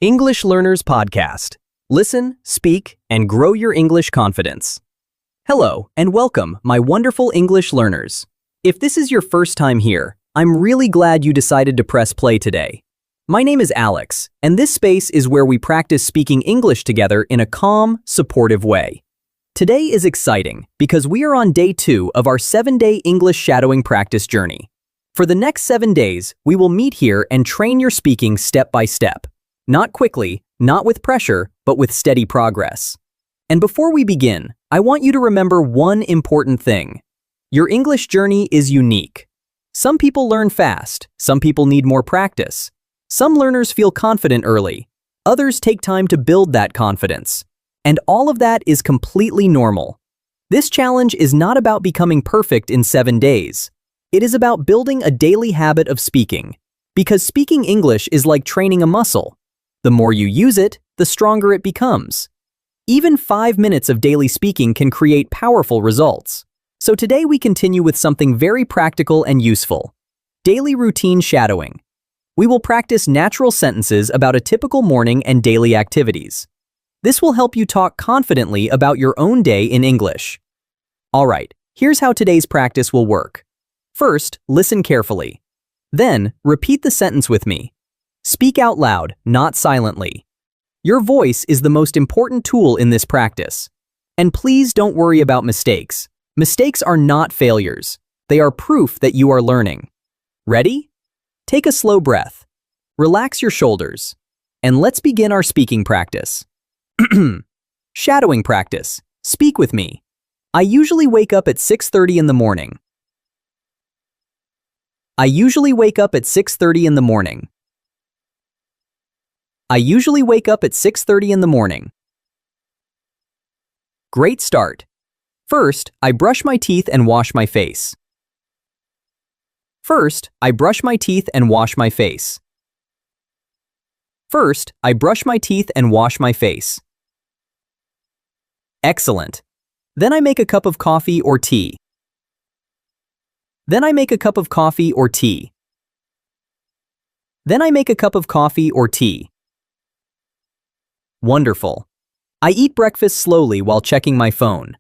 English Learners Podcast. Listen, speak, and grow your English confidence. Hello, and welcome, my wonderful English learners. If this is your first time here, I'm really glad you decided to press play today. My name is Alex, and this space is where we practice speaking English together in a calm, supportive way. Today is exciting because we are on day 2 of our 7-day English shadowing practice journey. For the next 7 days, we will meet here and train your speaking step by step. Not quickly, not with pressure, but with steady progress. And before we begin, I want you to remember one important thing. Your English journey is unique. Some people learn fast, some people need more practice. Some learners feel confident early, others take time to build that confidence. And all of that is completely normal. This challenge is not about becoming perfect in 7 days. It is about building a daily habit of speaking. Because speaking English is like training a muscle. The more you use it, the stronger it becomes. Even 5 minutes of daily speaking can create powerful results. So today we continue with something very practical and useful. Daily routine shadowing. We will practice natural sentences about a typical morning and daily activities. This will help you talk confidently about your own day in English. Alright, here's how today's practice will work. First, listen carefully. Then, repeat the sentence with me. Speak out loud, not silently. Your voice is the most important tool in this practice. And please don't worry about mistakes. Mistakes are not failures. They are proof that you are learning. Ready? Take a slow breath. Relax your shoulders. And let's begin our speaking practice. Shadowing practice. Speak with me. I usually wake up at 6:30 in the morning. I usually wake up at 6:30 in the morning. I usually wake up at 6:30 in the morning. Great start. First, I brush my teeth and wash my face. First, I brush my teeth and wash my face. First, I brush my teeth and wash my face. Excellent. Then I make a cup of coffee or tea. Then I make a cup of coffee or tea. Then I make a cup of coffee or tea. Wonderful. I eat breakfast slowly while checking my phone.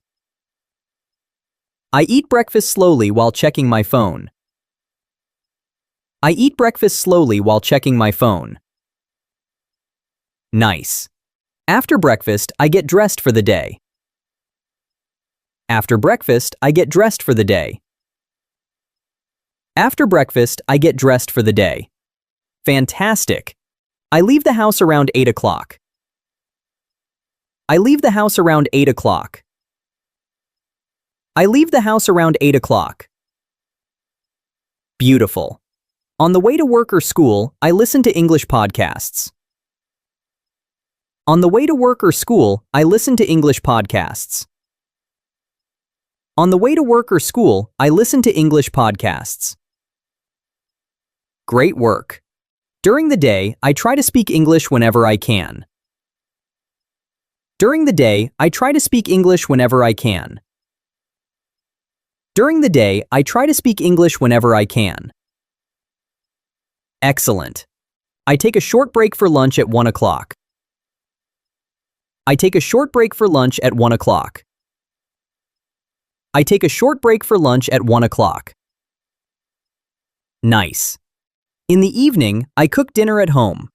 I eat breakfast slowly while checking my phone. I eat breakfast slowly while checking my phone. Nice. After breakfast, I get dressed for the day. After breakfast, I get dressed for the day. After breakfast, I get dressed for the day. Fantastic. I leave the house around 8 o'clock. I leave the house around 8 o'clock. I leave the house around 8 o'clock. Beautiful. On the way to work or school, I listen to English podcasts. On the way to work or school, I listen to English podcasts. On the way to work or school, I listen to English podcasts. Great work. During the day, I try to speak English whenever I can. During the day, I try to speak English whenever I can. During the day, I try to speak English whenever I can. Excellent. I take a short break for lunch at 1 o'clock. I take a short break for lunch at 1 o'clock. I take a short break for lunch at 1 o'clock. Nice. In the evening, I cook dinner at home.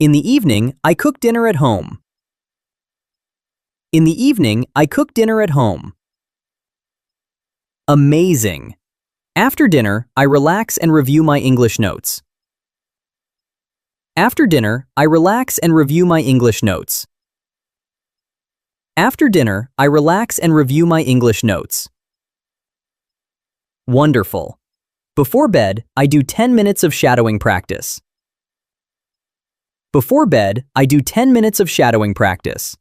In the evening, I cook dinner at home. In the evening, I cook dinner at home. Amazing. After dinner, I relax and review my English notes. After dinner, I relax and review my English notes. After dinner, I relax and review my English notes. Wonderful. Before bed, I do 10 minutes of shadowing practice. Before bed, I do 10 minutes of shadowing practice.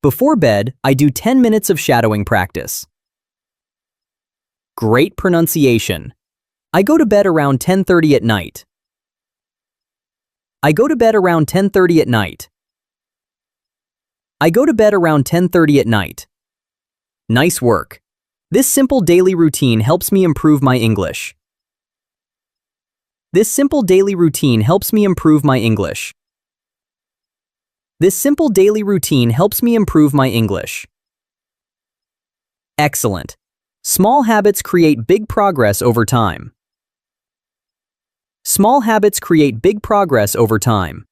Before bed, I do 10 minutes of shadowing practice. Great pronunciation. I go to bed around 10:30 at night. I go to bed around 10:30 at night. I go to bed around 10:30 at night. Nice work. This simple daily routine helps me improve my English. This simple daily routine helps me improve my English. This simple daily routine helps me improve my English. Excellent. Small habits create big progress over time. Small habits create big progress over time.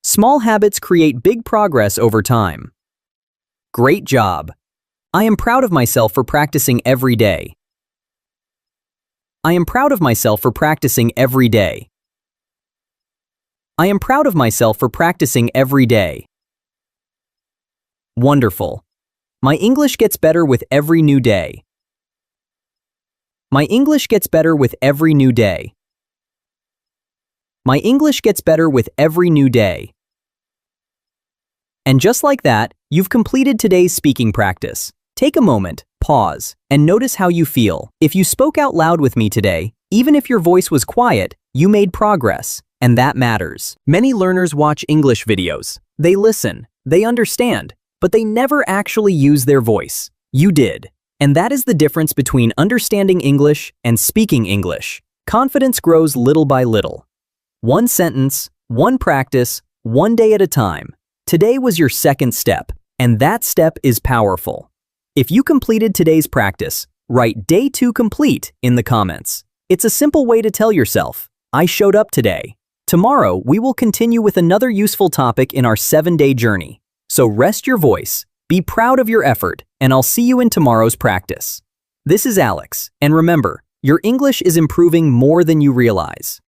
Small habits create big progress over time. Great job. I am proud of myself for practicing every day. I am proud of myself for practicing every day. I am proud of myself for practicing every day. Wonderful. My English gets better with every new day. My English gets better with every new day. My English gets better with every new day. And just like that, you've completed today's speaking practice. Take a moment, pause, and notice how you feel. If you spoke out loud with me today, even if your voice was quiet, you made progress, and that matters. Many learners watch English videos. They listen, they understand, but they never actually use their voice. You did. And that is the difference between understanding English and speaking English. Confidence grows little by little. One sentence, one practice, one day at a time. Today was your second step, and that step is powerful. If you completed today's practice, write Day 2 complete in the comments. It's a simple way to tell yourself, I showed up today. Tomorrow, we will continue with another useful topic in our 7-day journey. So rest your voice, be proud of your effort, and I'll see you in tomorrow's practice. This is Alex, and remember, your English is improving more than you realize.